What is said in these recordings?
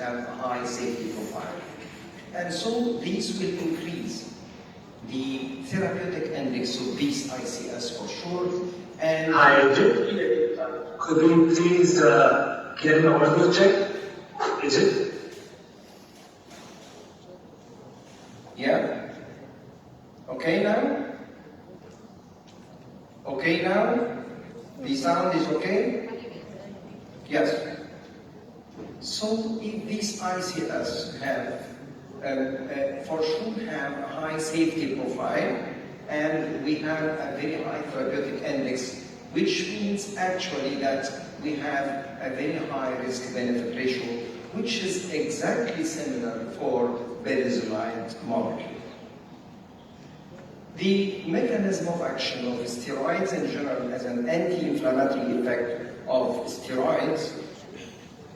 have a high safety profile. And so these will increase the therapeutic index of these ICS for sure. And hi, could we please get an audio check? Is it? Yeah? Okay now? Okay now? The sound is okay? Yes. So if these ICS have, for sure have a high safety profile, and we have a very high therapeutic index, which means actually that we have a very high risk-benefit ratio, which is exactly similar for budesonide molecule. The mechanism of action of steroids in general as an anti-inflammatory effect of steroids,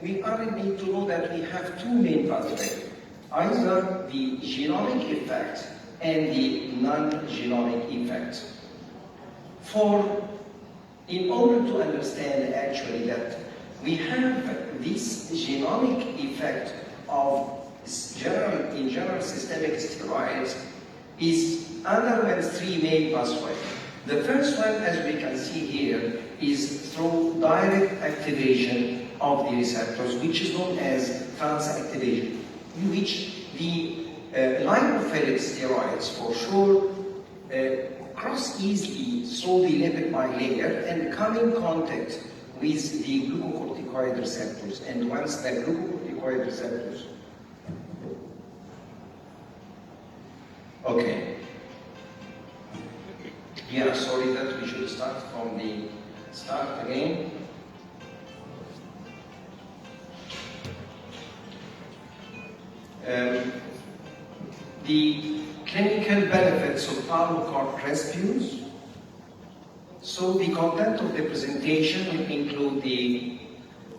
we only need to know that we have two main pathways, either the genomic effect and the non-genomic effect. In order to understand actually that we have this genomic effect of in general systemic steroids is underwent three main pathways. The first one, as we can see here, is through direct activation of the receptors, which is known as transactivation, in which the lipophilic steroids, for sure, cross easily through the lipid bilayer and come in contact with the glucocorticoid receptors. And once the glucocorticoid receptors, okay. Yeah, sorry that we should start from the start again. The clinical benefits of pulmicort rescues. So the content of the presentation will include the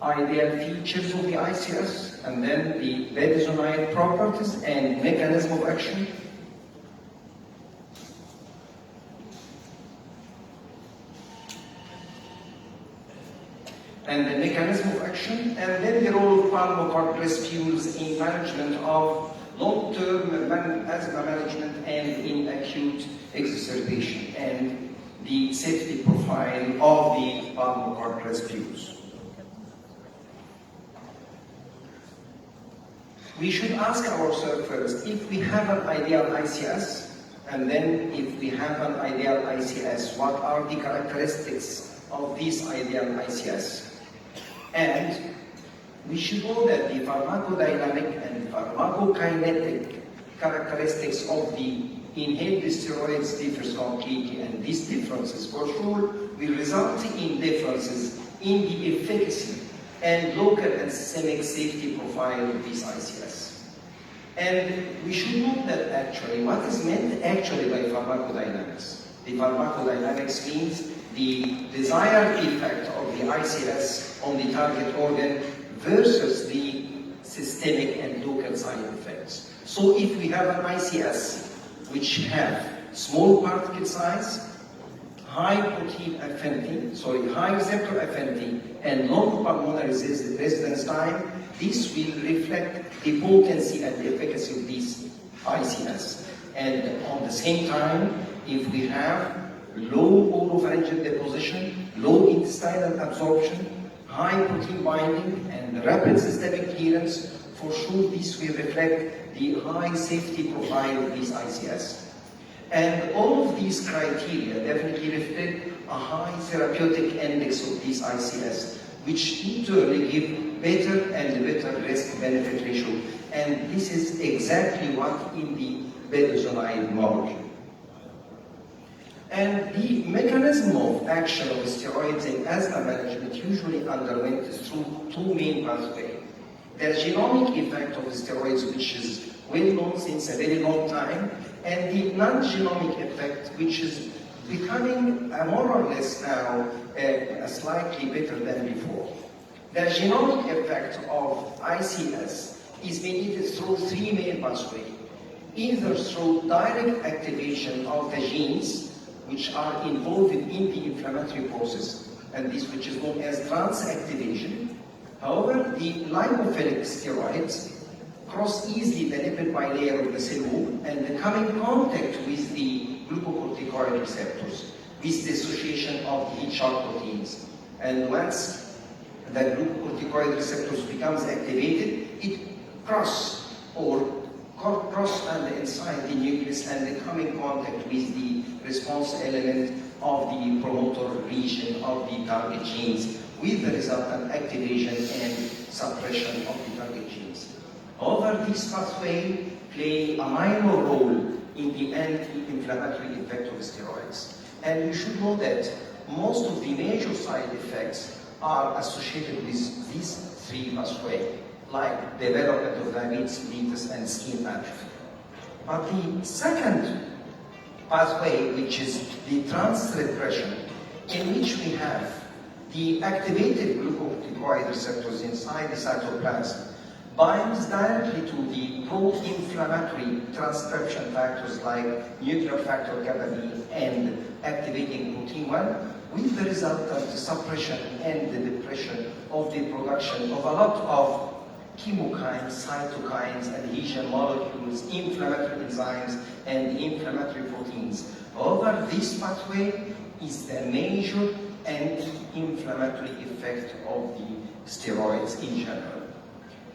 ideal features of the ICS, and then the budesonide properties and mechanism of action. And the mechanism of action, and then the role of pulmicort rescues in management of long-term asthma management and in acute exacerbation, and the safety profile of the pulmicort rescues. We should ask ourselves first if we have an ideal ICS, and then if we have an ideal ICS, what are the characteristics of this ideal ICS? And we should know that the pharmacodynamic and pharmacokinetic characteristics of the inhaled steroids differs completely, and these differences for sure will result in differences in the efficacy and local and systemic safety profile of these ICS. And we should note that actually what is meant actually by pharmacodynamics. The pharmacodynamics means the desired effect of the ICS on the target organ versus the systemic and local side effects. So if we have an ICS which have small particle size, high protein affinity, high receptor affinity, and long pulmonary residence time, this will reflect the potency and the efficacy of these ICS. And on the same time, if we have low oropharyngeal deposition, low intestinal absorption, high protein binding, and rapid systemic clearance, for sure this will reflect the high safety profile of these ICS. And all of these criteria definitely reflect a high therapeutic index of these ICS, which in turn will give better and better risk-benefit ratio. And this is exactly what in the budesonide molecule. And the mechanism of action of steroids in asthma management usually underwent through two main pathways. The genomic effect of the steroids, which is well known since a very long time, and the non-genomic effect, which is becoming more or less now slightly better than before. The genomic effect of ICS is mediated through three main pathways, either through direct activation of the genes which are involved in the inflammatory process, and this which is known as transactivation, However, the lipophilic steroids cross easily the lipid bilayer of the cell wall and come in contact with the glucocorticoid receptors, with the association of the HR proteins. And once the glucocorticoid receptors becomes activated, it cross and inside the nucleus and come in contact with the response element of the promoter region of the target genes, with the resultant activation and suppression of the target genes. However, this pathway play a minor role in the anti-inflammatory effect of steroids. And you should know that most of the major side effects are associated with these three pathways, like development of diabetes mellitus and skin atrophy. But the second pathway, which is the transrepression, in which we have the activated glucocorticoid receptors inside the cytoplasm, binds directly to the pro-inflammatory transcription factors like nuclear factor kappa B and activating protein 1, with the resultant suppression and the depression of the production of a lot of chemokines, cytokines, adhesion molecules, inflammatory enzymes, and inflammatory proteins. However, this pathway is the major anti-inflammatory effect of the steroids in general.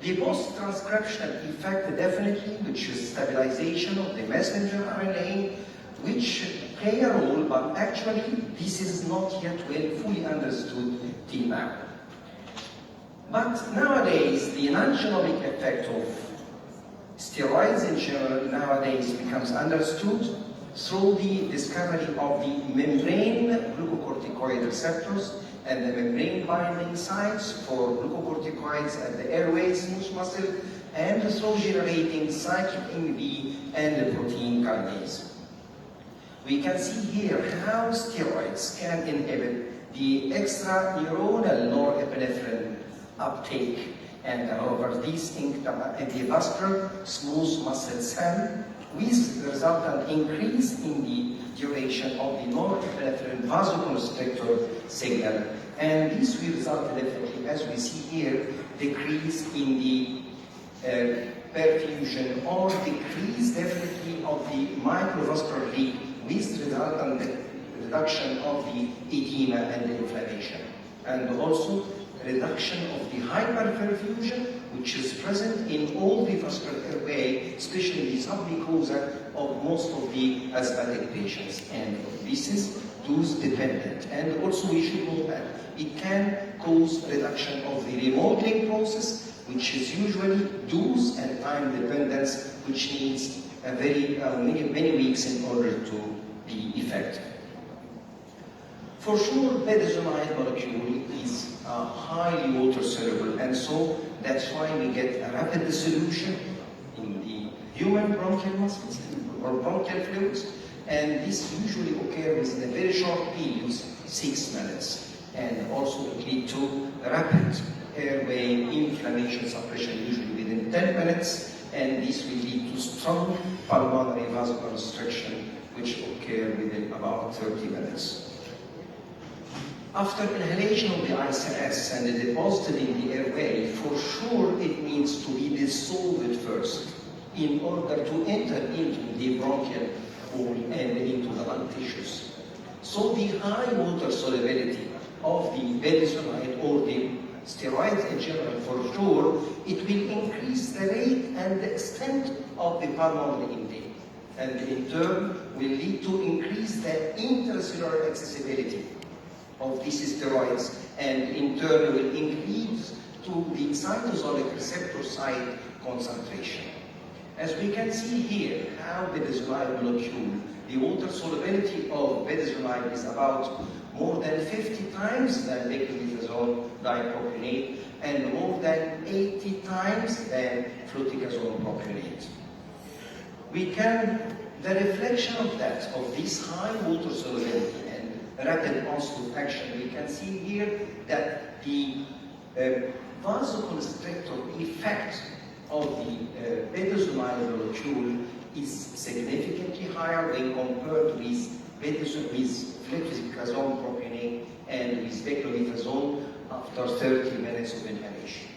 The post-transcriptional effect definitely, which is stabilization of the messenger RNA, which play a role, but actually this is not yet well fully understood till now. But nowadays, the non-genomic effect of steroids in general nowadays becomes understood through the discovery of the membrane glucocorticoid receptors and the membrane binding sites for glucocorticoids at the airway smooth muscle, and through generating cytokine B and the protein kinase. We can see here how steroids can inhibit the extraneuronal norepinephrine uptake, and however these intravascular smooth muscle cell, with the resultant increase in the duration of the norepinephrine vasoconstrictor signal, and this will result definitely, as we see here, decrease in the perfusion or decrease definitely of the microvascular leak, with resultant reduction of the edema and the inflammation, and also reduction of the hyperperfusion, which is present in all the vascular airway, especially the submucosa of most of the asthmatic patients. And this is dose dependent. And also we should know that it can cause reduction of the remodeling process, which is usually dose and time dependence, which needs a many weeks in order to be effective. For sure, budesonide molecule is highly water soluble, and so that's why we get a rapid dissolution in the human bronchial muscles or bronchial fluids, and this usually occurs in a very short period, 6 minutes, and also it leads to rapid airway inflammation suppression, usually within 10 minutes, and this will lead to strong pulmonary vasoconstriction, which occur within about 30 minutes. After inhalation of the ICS and deposited in the airway, for sure it needs to be dissolved first in order to enter into the bronchial wall and into the lung tissues. So the high water solubility of the budesonide or the steroids in general, for sure, it will increase the rate and the extent of the pulmonary intake, and in turn will lead to increase the intracellular accessibility of these steroids, and in turn will increase to the cytosolic receptor site concentration. As we can see here, how budesonide molecule, the water solubility of budesonide is about more than 50 times than dexamethasone dipropionate and more than 80 times than fluticasone propionate. The reflection of that, of this high water solubility and rapid onset of action, we can see here that the vasoconstrictor effect of the budesonide molecule is significantly higher when compared with fluticasone propionate and with beclomethasone, after 30 minutes of inhalation.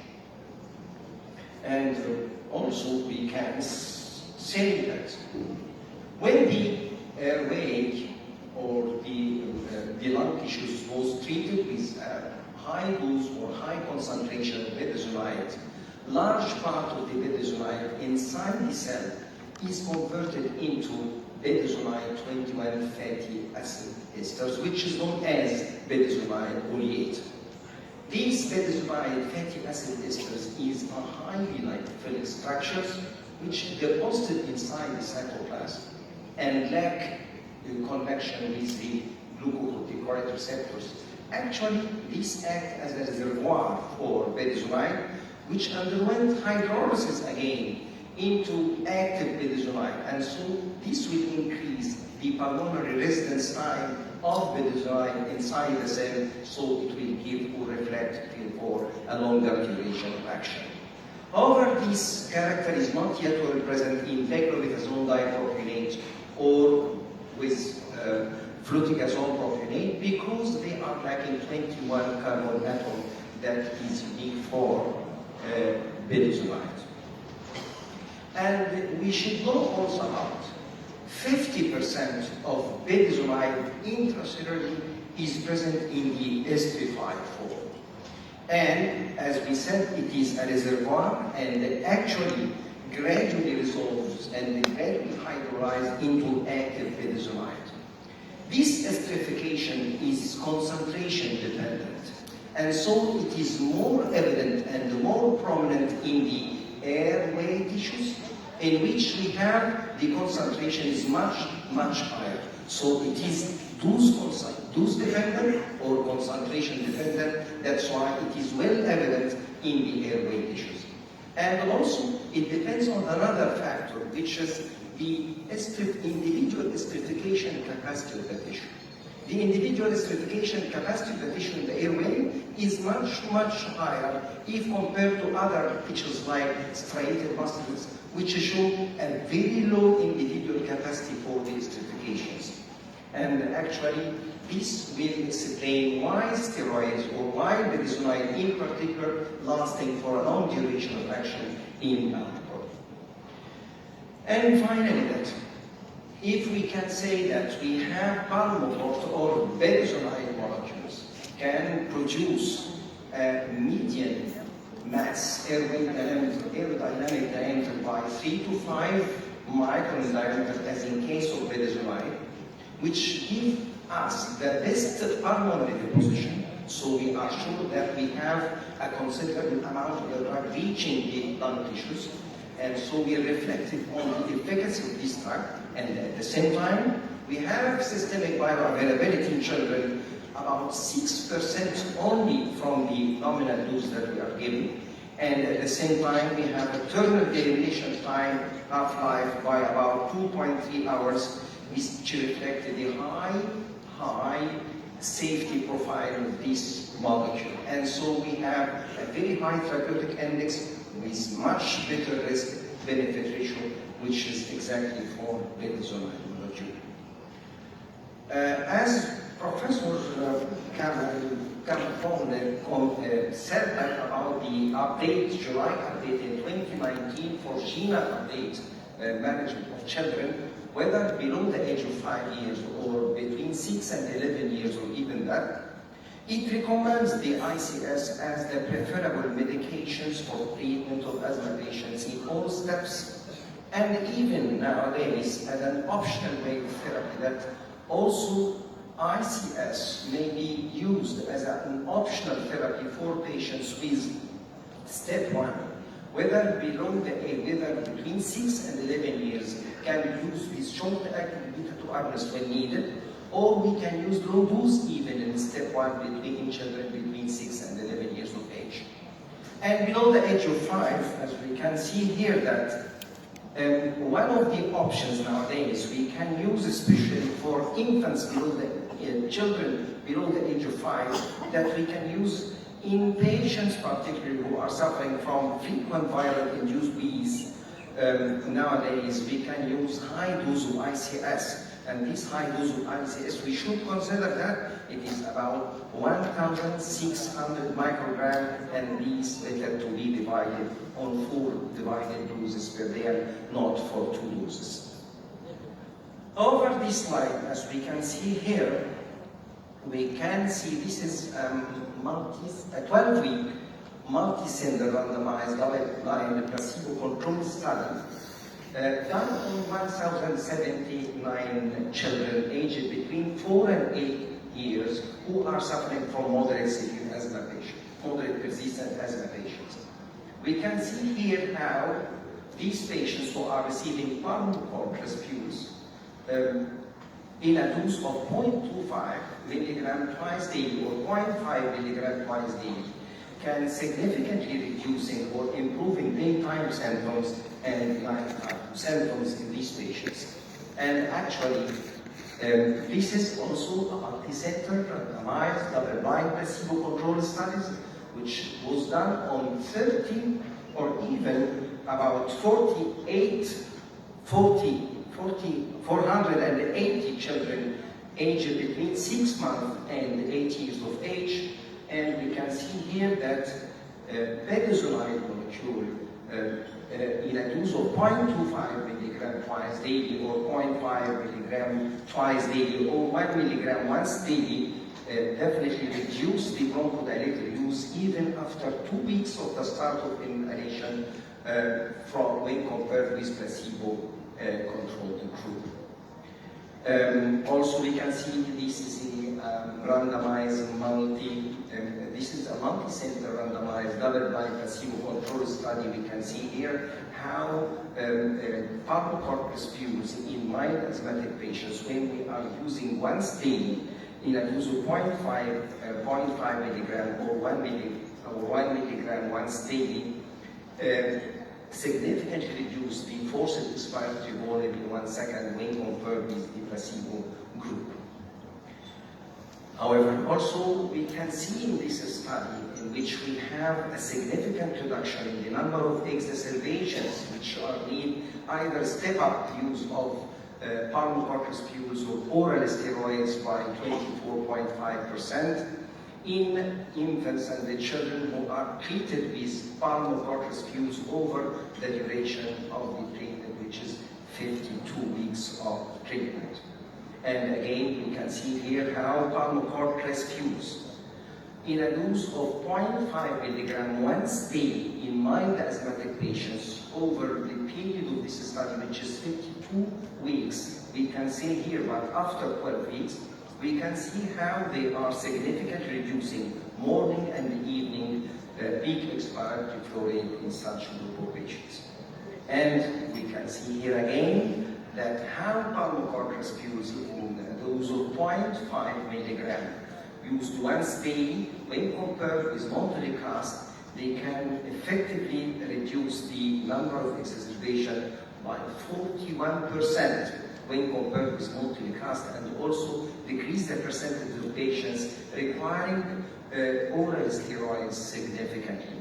And also we can say that when the airway or the lung tissues was treated with high dose or high concentration of budesonide, large part of the budesonide inside the cell is converted into budesonide 21 fatty acid esters, which is known as budesonide oleate. These budesonide fatty acid esters is a highly lipophilic structures which deposited inside the cytoplasm and lack connection with the glucocorticoid receptors. Actually, these act as a reservoir for budesonide, which underwent hydrolysis again into active budesonide, and so this will increase the pulmonary residence time of budesonide inside the cell, so it will give or reflect for a longer duration of action. However, this character is not yet well present in peglometazone dipropionate or with fluticasone propionate because they are lacking 21 carbon atom that is unique for budesonide. And we should know also about 50% of budesonide intracellularly is present in the esterified form. And as we said, it is a reservoir and it actually gradually resolves and gradually hydrolyzes into active budesonide. This esterification is concentration dependent, and so it is more evident and more prominent in the airway tissues, in which we have the concentration is much higher. So it is dose dependent or concentration dependent. That's why it is well evident in the airway tissues. And also it depends on another factor, which is the individual esterification capacity of the tissue. The individual esterification capacity of the tissue in the airway is much higher if compared to other tissues like striated muscles, which show a very low individual capacity for the esterifications. And actually, this will explain why steroids or why budesonide in particular lasting for a long duration of action in alcohol. And finally, that if we can say that we have pulmicort or budesonide molecules can produce a median mass aerodynamic diameter by 3 to 5 micron in diameter, as in case of budesonide, which give us the best pulmonary deposition. So we are sure that we have a considerable amount of the drug reaching the lung tissues, and so we reflected on the efficacy of this drug. And at the same time, we have systemic bioavailability in children, about 6% only from the nominal dose that we are giving. And at the same time, we have a terminal elimination time, half-life, by about 2.3 hours, which reflected the high safety profile of this molecule. And so we have a very high therapeutic index with much better risk-benefit ratio, which is exactly for budesonide molecule. As Professor Cameron said that about the update, July update in 2019 for GINA update, management of children, whether below the age of 5 years or between 6 and 11 years or even that, it recommends the ICS as the preferable medications for treatment of asthma patients in all steps, and even nowadays as an optional way of therapy, that also ICS may be used as an optional therapy for patients with step 1, whether between 6 and 11 years, can be used with short-acting beta-2 agonist when needed, or we can use low dose even in step 1 in children between 6 and 11 years of age. And below the age of 5, as we can see here, that one of the options nowadays we can use, especially for infants below the children below the age of 5, that we can use in patients particularly who are suffering from frequent viral induced wheeze. Nowadays we can use high dose of ICS And this high dose of ICS, we should consider that it is about 1,600 microgram, and these better to be divided on 4 divided doses per day, not for 2 doses. Over this slide, as we can see here, we can see this is a 12-week multi-center randomized double-blind placebo-controlled study done on 1,079 children aged between 4 and 8 years who are suffering from moderate severe asthma patients, moderate persistent asthma patients. We can see here how these patients who are receiving pulmicort respules in a dose of 0.25 milligram twice daily or 0.5 milligram twice daily can significantly reducing or improving daytime symptoms and nighttime symptoms in these patients. And actually, this is also a multi-center randomized double-blind placebo-controlled studies which was done on 30 or even about 480 children aged between 6 months and 8 years of age. And we can see here that budesonide molecule in a dose of 0.25 milligram twice daily or 0.5 milligram twice daily or 1 milligram once daily definitely reduce the bronchodilator use even after 2 weeks of the start of inhalation from when compared with placebo-controlled group. Also, we can see this is a randomized this is a multi-center randomized double-blind placebo-controlled study. We can see here how pulmicort respules in mild asthmatic patients when we are using once daily in a dose of 0.5 milligram or 1 milligram once daily significantly reduce the forced expiratory volume in 1 second when compared with the placebo group. However, also we can see in this study in which we have a significant reduction in the number of exacerbations which are need either step-up use of pulmicort respules or oral steroids by 24.5%. in infants and the children who are treated with pulmicort respules over the duration of the treatment, which is 52 weeks of treatment. And again, we can see here how pulmicort respules in a dose of 0.5 milligram once daily in mild asthmatic patients over the period of this study, which is 52 weeks. We can see here, but after 12 weeks, we can see how they are significantly reducing morning and evening peak expiratory flow rate in such group of patients. And we can see here again that how pulmicort respules in a dose of 0.5 milligram used once daily, when compared with montelukast, they can effectively reduce the number of exacerbation by 41% when compared with montelukast, and also decrease the percentage of patients requiring oral steroids significantly.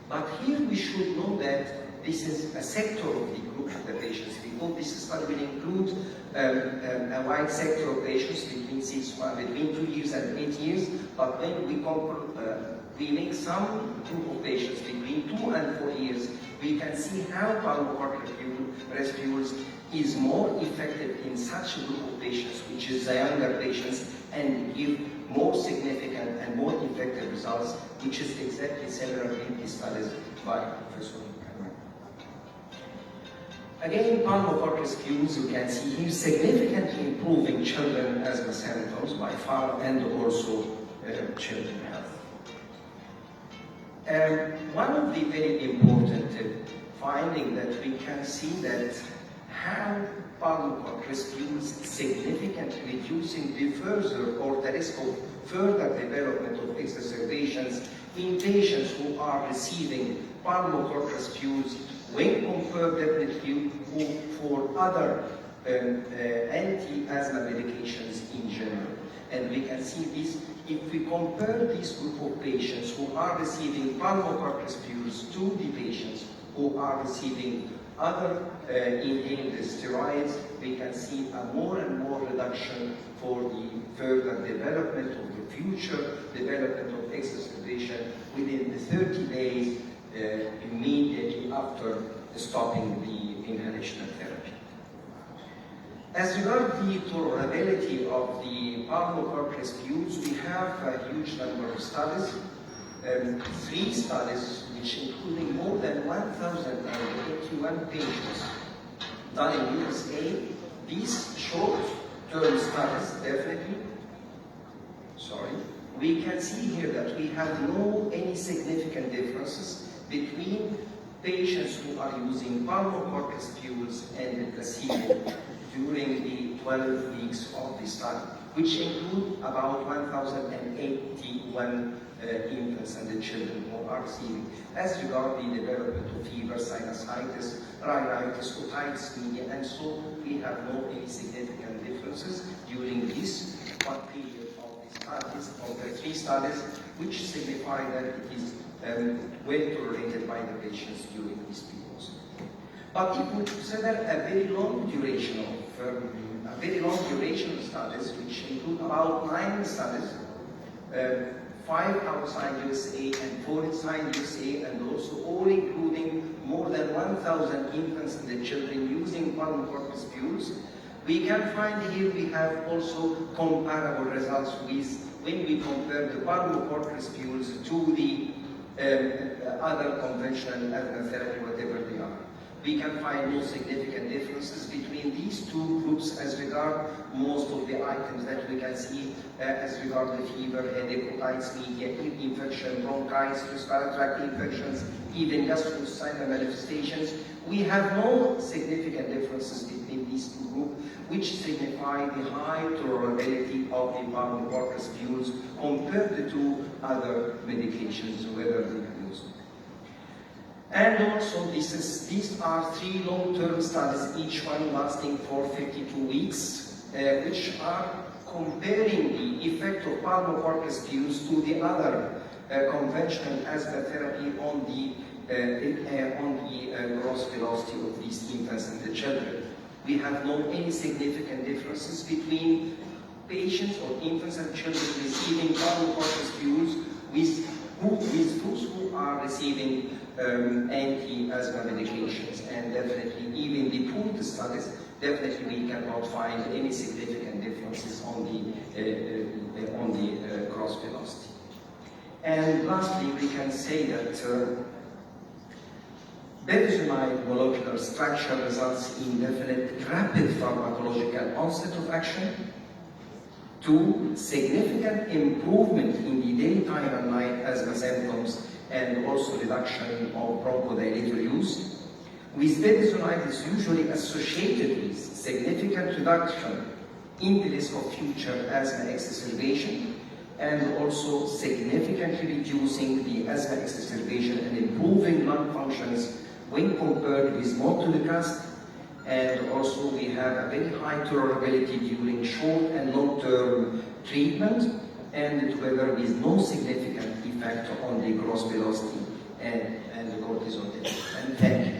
But here we should know that this is a sector of the group of the patients, because this study will include a wide sector of patients between 2 years and 8 years, but when we make some group of patients between 2 and 4 years, we can see how pulmicort respules is more effective in such a group of patients, which is the younger patients, and give more significant and more effective results, which is exactly similar in the studies by Professor. Again, pulmicort respules, you can see here, significantly improving children asthma symptoms by far, and also children health. One of the very important findings that we can see that how pulmicort respules significantly reducing the further or the risk of further development of exacerbations in patients who are receiving pulmicort respules when compared definitely for other anti-asthma medications in general. And we can see this if we compare this group of patients who are receiving pulmicort respules to the patients who are receiving other inhaled steroids, we can see a more and more reduction for the further development of the future development of exacerbation within the 30 days immediately after stopping the inhalational therapy. As regards the tolerability of the pulmicort respules, we have a huge number of studies, 3 studies which including more than 1,081 patients done in USA. These short-term studies, definitely, we can see here that we have any significant differences between patients who are using pulmicort respules and the placebo during the 12 weeks of the study, which include about 1,081 infants and children who are receiving, as regard the development of fever, sinusitis, rhinitis, otitis media, and so we have any significant differences during this one period of the studies, of the 3 studies, which signify that it is well tolerated by the patients during these periods. But if we consider a very long duration of studies, which include about 9 studies, 5 outside USA and 4 inside USA, and also all including more than 1,000 infants and the children using pulmicort respules, we can find here we have also comparable results when we compare the pulmicort respules to the other conventional asthma therapy, whatever they are. We can find no significant differences between these 2 groups as regard most of the items that we can see as regard the fever, headache, otitis media, ear infection, bronchitis, respiratory tract infections, even gastrointestinal manifestations. We have no significant differences between these 2 groups, which signify the high tolerability of the pulmicort respules compared to other medications, whether they are used. And also, these are 3 long-term studies, each one lasting for 52 weeks, which are comparing the effect of pulmicort respules to the other conventional asthma therapy on the gross velocity of these infants and the children. We have any significant differences between patients or infants and children receiving pulmicort respules with those who are receiving anti-asthma medications, and definitely even the pooled studies, definitely we cannot find any significant differences on the gross velocity. And lastly, we can say that Bergevine molecular structure results in definite rapid pharmacological onset of action, 2, significant improvement in the daytime and night asthma symptoms, and also reduction of bronchodilator use. With Bergevine is usually associated with significant reduction in the risk of future asthma exacerbation, and also significantly reducing the asthma exacerbation and improving lung functions when compared with montelukast. And also we have a very high tolerability during short and long-term treatment, and together with no significant effect on the gross velocity and the cortisol level. And thank you.